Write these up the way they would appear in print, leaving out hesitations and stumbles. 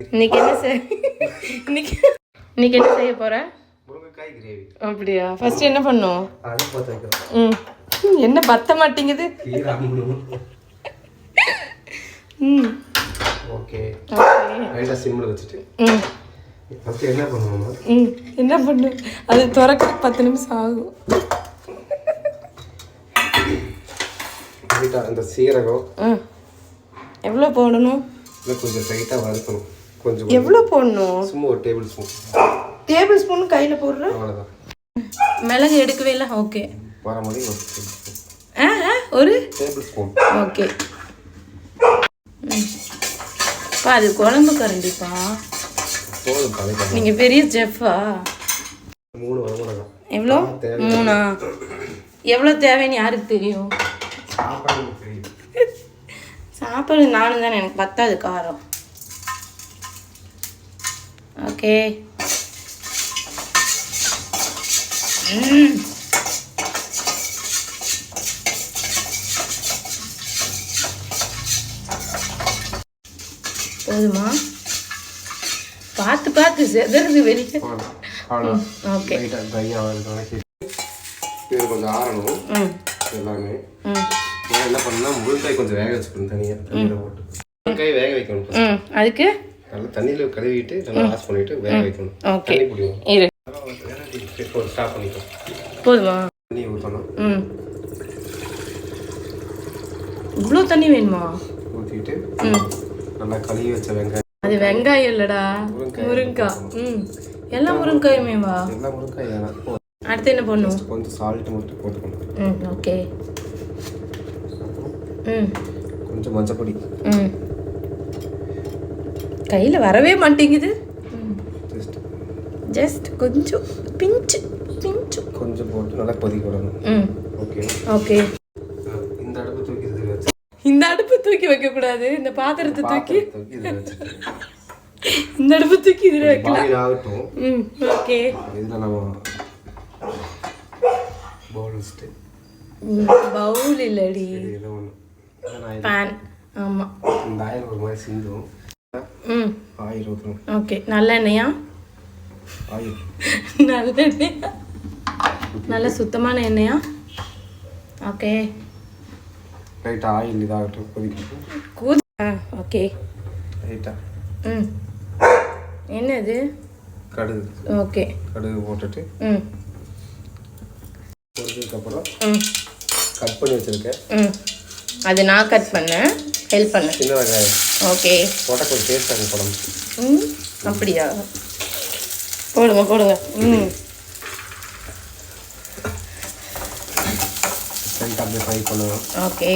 இன்னைக்கு என்ன செய்ய போற? முருங்கைக்காய் கிரேவி. அப்படியா? ஃபர்ஸ்ட் என்ன பண்ணும்? என்ன பத்த மாட்டேங்குது. ஓகே. லைட்டா சிம்ல வச்சிட்டு. ஃபர்ஸ்ட் என்ன பண்ணுவோம்னா? என்ன பண்ணு? அது திறக்க 10 நிமிஷம் ஆகும். லைட்டா அந்த சீரகம். எவ்வளவு போடணும்? கொஞ்சம் டைட்டா வறுக்கணும். கொஞ்சம் எவ்வளவு போடணும்? சும்மா ஒரு டேபிள் ஸ்பூன். டேபிள் ஸ்பூன் கையில போடுற? அவ்வளவுதான். மிளகு எடுக்கவே இல்லை. ஓகே. வரமடி ஒரு டேபிள் ஸ்பூன். ஓகே. பா அது குழம்பு கரண்டிப்பா. போதும் பாருங்க. நீங்க பெரிய செஃப்பா? 3 வரமிளகா. எவ்வளோ? 3. எவ்வளோ தேவைன்னு யாருக்கு தெரியும்? சாப்பாடு நானும் தானே, எனக்கு பத்தாது காரம். ஓகே. போதுமா? பார்த்து பார்த்து செதறது வெளியே. ஓகே. இது கொஞ்சம் ஆறணும். எல்லாமே என்ன பண்ணா முருங்கைக்காய் கொஞ்சம் வேக வச்சுக்கணும். தனியாக போட்டு முருங்கைக்காய் வேக வைக்கணும். அதுக்கு நல்லா தண்ணியில் கழுவிட்டு நல்லா வாஷ் பண்ணிட்டு வேக வைக்கணும். ஓகே. தண்ணி குடிக்கும். இரு. ஸ்டாப் பண்ணிக்கோ. போதுமா? தண்ணி ஊற்றணும். இவ்வளோ தண்ணி வேணுமா? ஊற்றிட்டு நல்லா கழுவி வச்ச வெங்காயம். அது வெங்காயம் இல்லடா, முருங்காய். எல்லாம் முருங்காயுமேவா? எல்லாம் முருங்காய் வேணாம். அடுத்து என்ன பண்ணும்? கொஞ்சம் சால்ட் மட்டும் போட்டுக்கணும். ஓகே. கொஞ்சம் மஞ்சப்பொடி. கையில் வரவே மாட்டேங்குது. ஜஸ்ட் கொஞ்சம் பிஞ்சு கொஞ்சம் போட்டு நல்லா கொதிக்க விடணும். ஓகே. ஓகே. இந்த அடுப்பு தூக்கி இந்த அடுப்பு தூக்கி வைக்க கூடாது. இந்த பாத்திரத்தை தூக்கி இந்த அடுப்பு தூக்கி இதில் வைக்கலாம். ஆகட்டும். ஓகே. இதில் நம்ம பவுல் வச்சுட்டு. பவுல் இல்லடி, பேன். ஆமாம். இந்த ஆயில் ஒரு மாதிரி சிந்தும். ஆயில் ஊற்றணும். ஓகே. நல்லெண்ணெயா? ஆயில் நல்லெண்ணெயா? நல்ல சுத்தமான எண்ணெயா? ஓகே. லைட்டாக ஆயில் இதாகட்டும். கொதிக்கட்டும். ஓகே. லைட்டாக. என்னது? கடுகு. ஓகே. கடுகு போட்டுட்டு பொரிச்சதுக்கப்புறம் கட் பண்ணி வச்சுருக்கேன். அது நான் கட் பண்ணேன், ஹெல்ப் பண்ணேன். சின்ன வெங்காயம். ஓகே. போட்டால் கொஞ்சம் டேஸ்ட்டாக குழம்பு. அப்படியா? போடுங்க. அப்படியே ஃப்ரை பண்ணுவோம். ஓகே.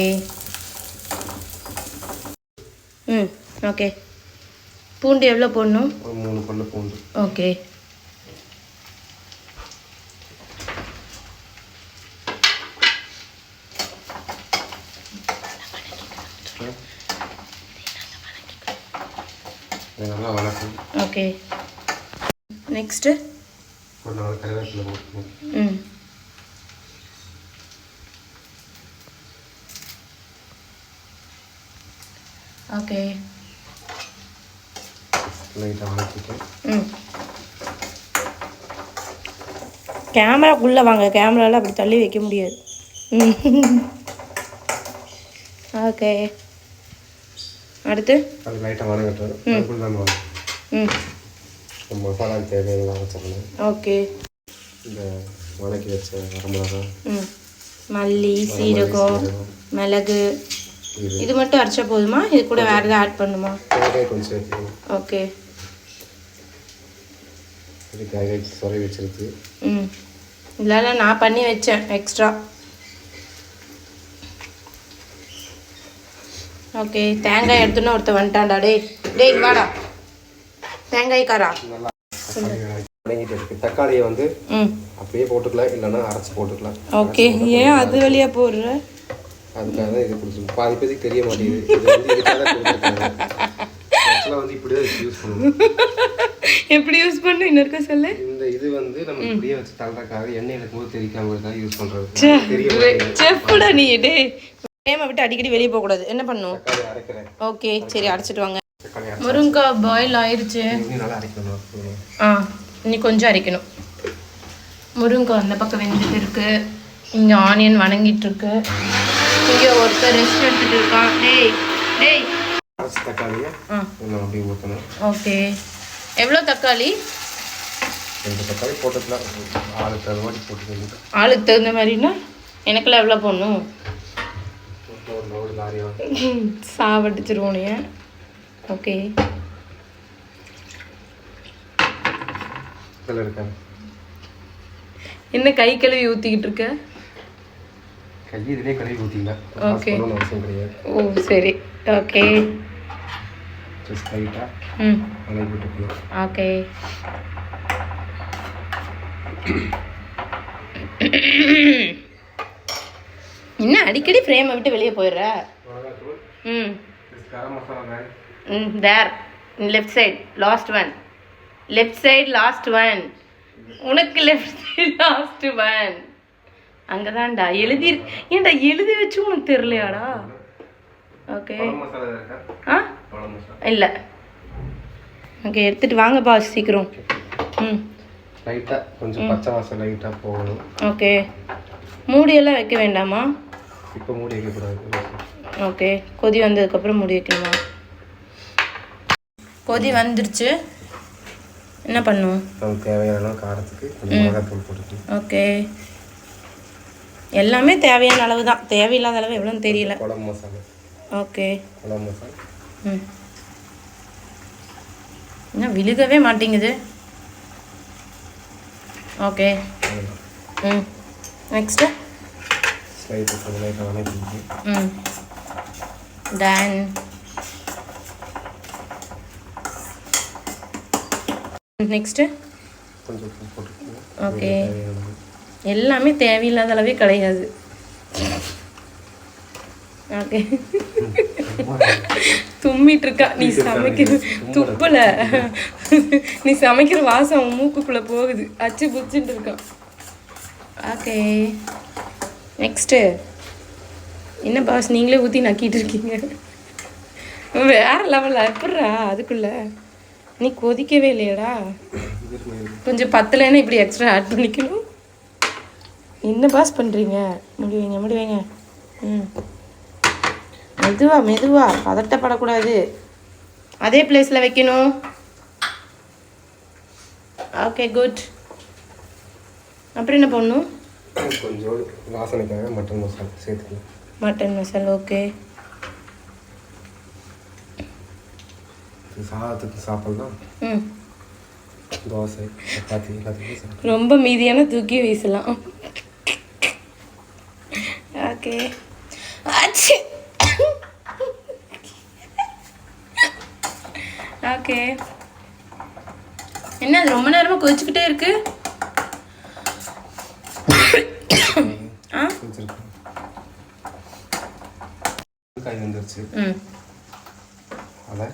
ஓகே. பூண்டு எவ்வளோ போடணும்? ஒரு 3 பல்லு பூண்டு. ஓகே. நல்லா வணக்கம். ஓகே. நெக்ஸ்ட்டு கொஞ்சம் கருவேப்பிலை போட்டுக்கணும். ஓகே. லைட்டாக வணக்கிட்டு கேமராக்குள்ளே வாங்க. கேமராவில் அப்படி தள்ளி வைக்க முடியாது. ஓகே. அடுத்து அது லைட்டாக வணங்கட்டும். அதுக்குள்ள நம்ம மசாலா தேவையான வச்சுக்கணும். ஓகே. இந்த வணக்கி வச்ச வரமிளகா, மல்லி, சீரகம், மிளகு இது மட்டும் அரைச்சா போதுமா? இது கூட வேறு எதாவது ஆட் பண்ணுமா? தேங்காய் கொஞ்சம் சேர்த்துக்கணும். ஓகே. இது தேங்காய் சொரை வச்சிருக்கு. இல்லை நான் பண்ணி வச்சேன் எக்ஸ்ட்ரா. ஓகே. தேங்காய் எடுத்துன்னு ஒருத்தர் வந்துட்டான்டா. டேய் வாடா தேங்காய் காரா. நல்லா வணங்கிட்டு இருக்கு. தக்காளியை வந்து அப்படியே போட்டுக்கலாம், இல்லைன்னா அரைச்சி போட்டுக்கலாம். ஓகே. ஏன் அது வழியாக போடுற? அதுக்காக தான் இது கொடுத்துருக்கோம். பாதி பேருக்கு தெரிய மாட்டேங்குது. இது வந்து இதுக்காக தான் கொடுத்துருக்காங்க. ஆக்சுவலாக வந்து இப்படி தான் யூஸ் பண்ணுவோம். எப்படி யூஸ் பண்ணு இன்னொருக்கா சொல்லு. இந்த இது வந்து நம்ம இப்படியே வச்சு தள்ளுறதுக்காக எண்ணெயில் இருக்கும்போது தெரிக்காம யூஸ் பண்ணுறது. செஃப்டா நீ. டே கேமை விட்டு அடிக்கடி வெளியே போகக்கூடாது. என்ன பண்ணும்? அரைக்கிறேன். ஓகே. சரி அரைச்சிட்டு வாங்க. தக்காளி முருங்கைக்காய் பாயில் ஆயிடுச்சு. நல்லா அரைக்கணும். இன்னும் கொஞ்சம் அரைக்கணும். முருங்கைக்காய் அந்த பக்கம் வெந்துட்டு இருக்கு. இங்கே ஆனியன் வணங்கிட்டு இருக்கு. இங்கே ஒருத்தர் ரெஸ்ட் எடுத்துட்டு இருக்கான். டேய் தக்காளியை அப்படியே ஊற்றணும். ஓகே. எவ்வளோ தக்காளி? 2 தக்காளி போட்டுக்கலாம். ஆளுக்கு தகுந்த மாதிரி போட்டுக்கணும். ஆளுக்கு தகுந்த மாதிரினா எனக்குலாம் எவ்வளோ போடணும்? சாவடிச்சிருவோனே. ஓகே. என்ன கை கழுவி ஊற்றிக்கிட்டு இருக்க? கை இதிலே கழுவி ஊற்றிக்கலாம். ஓகே. அவசியம் கிடையாது. ஓ சரி. ஓகே. ஓகே. என்ன அடிக்கடி ஃப்ரேமை விட்டு வெளியே போயிடுற? There left side last one. Left side last one. உனக்கு லெஃப்ட் சைட் லாஸ்ட் ஒன். அங்கதான்டா எழுதி. ஏன்டா எழுதி வச்சு உனக்கு தெரியலையாடா? ஓகே. இல்லை. ஓகே எடுத்துட்டு வாங்கப்பா சீக்கிரம். லைட்டாக கொஞ்சம் பச்சை வாசம் லைட்டாக போகணும். ஓகே. மூடியெல்லாம் வைக்க வேண்டாமா? இப்போ மூடி வைக்கக்கூடாது. ஓகே. கொதி வந்ததுக்கப்புறம் மூடி வைக்கணுமா? கொதி வந்துருச்சு. என்ன பண்ணும்? நமக்கு தேவையான காரத்துக்கு மிளகாத்தூள் போட்டுக்கணும். ஓகே. எல்லாமே தேவையான அளவு தான். தேவையில்லாத அளவு எவ்வளோன்னு தெரியல. குழம்பு மசாலா. ஓகே. குழம்பு மசாலா. என்ன விழுகவே மாட்டேங்குது. Okay. Next done. Next okay. எல்லாமே தேவையில்லாத அளவே கிடையாது. ஓகே. தும்மிட்டு இருக்கா. நீ சமைக்கிற துப்புல நீ சமைக்கிற வாசம் மூக்குக்குள்ள போகுது. அச்சு புச்சுட்டு இருக்கான். ஓகே. நெக்ஸ்ட்டு என்ன பாஸ் நீங்களே ஊற்றி நக்கிட்டு இருக்கீங்க? வேற லெவலில் எப்பட்றா அதுக்குள்ள நீ கொதிக்கவே இல்லையடா? கொஞ்சம் பத்தலைன்னா இப்படி எக்ஸ்ட்ரா ஆட் பண்ணிக்கணும். என்ன பாஸ் பண்ணுறீங்க? முடிவைங்க. மெதுவா பதட்டப்படக்கூடாது. அதே பிளேஸில் வைக்கணும். Okay good. அப்புறம் என்ன பண்ணணும்? கொஞ்சம் வாசனைக்காக மட்டன் மசாலா சேர்த்துக்கலாம். மட்டன் மசாலா. ஓகே. சாதத்துக்கு சாப்பிடலாம். தோசை சப்பாத்தி எல்லாத்துக்கும் ரொம்ப மீதியான தூக்கி வீசலாம். ஓகே. ஓகே. என்ன அது ரொம்ப நேரமாக கொதிச்சுக்கிட்டே இருக்கு? காய் வந்துருச்சு. அதை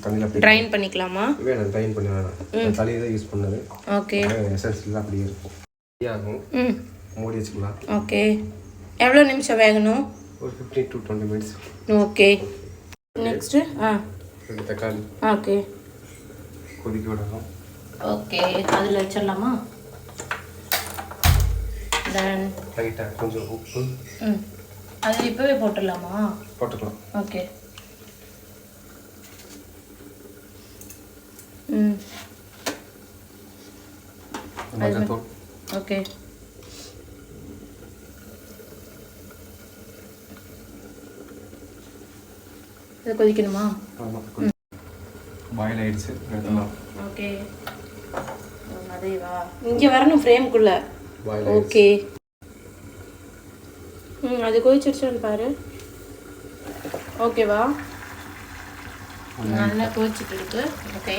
தண்ணியில் ட்ரைன் பண்ணிக்கலாமா? வேணும் ட்ரைன் பண்ணி வேணாம். தண்ணியை தான் யூஸ் பண்ணது. ஓகே. எசன்ஸ்லாம் அப்படியே இருக்கும். ஆகும். மூடி வச்சுக்கலாம். ஓகே. எவ்வளோ நிமிஷம் வேகணும்? ஒரு 15 to 20 minutes. ஓகே. நெக்ஸ்ட்டு 2 தக்காளி. ஓகே. கொதிக்க விடணும். ஓகே. அதில் வச்சிடலாமா? தென் லைட்டாக கொஞ்சம் உப்பு. அதில் இப்போவே போட்டுடலாமா? போட்டுக்கலாம். ஓகே. மிளகாத்தூள். ஓகே. இதை கொதிக்கணுமா? பாயில் ஆயிடுச்சு. ஓகே. அதேவா இங்கே வரணும் ஃப்ரேம்குள்ளே. ஓகே. அது கொதிச்சிருச்சான்னு பாரு. ஓகேவா? நல்லா கொதிச்சுட்டு இருக்கு. ஓகே.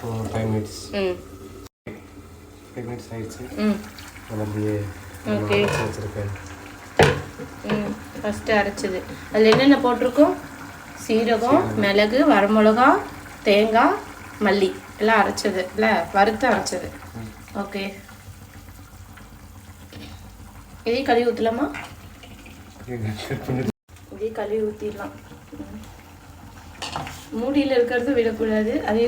5 minutes. 5 minutes ஆயிடுச்சு. அப்படியே ஓகே. வச்சுருக்கேன். ஃபஸ்ட்டு அரைச்சது அதில் என்னென்ன போட்டிருக்கோம்? சீரகம், மிளகு, வரமிளகா, தேங்காய், மல்லி எல்லாம் அரைச்சது இல்லை, வறுத்து அரைச்சது. ஓகே. இதையும் கழுவி ஊற்றலாமா? இதையும் கழுவி ஊற்றிடலாம். மூடியில் இருக்கிறது விடக்கூடாது, அதே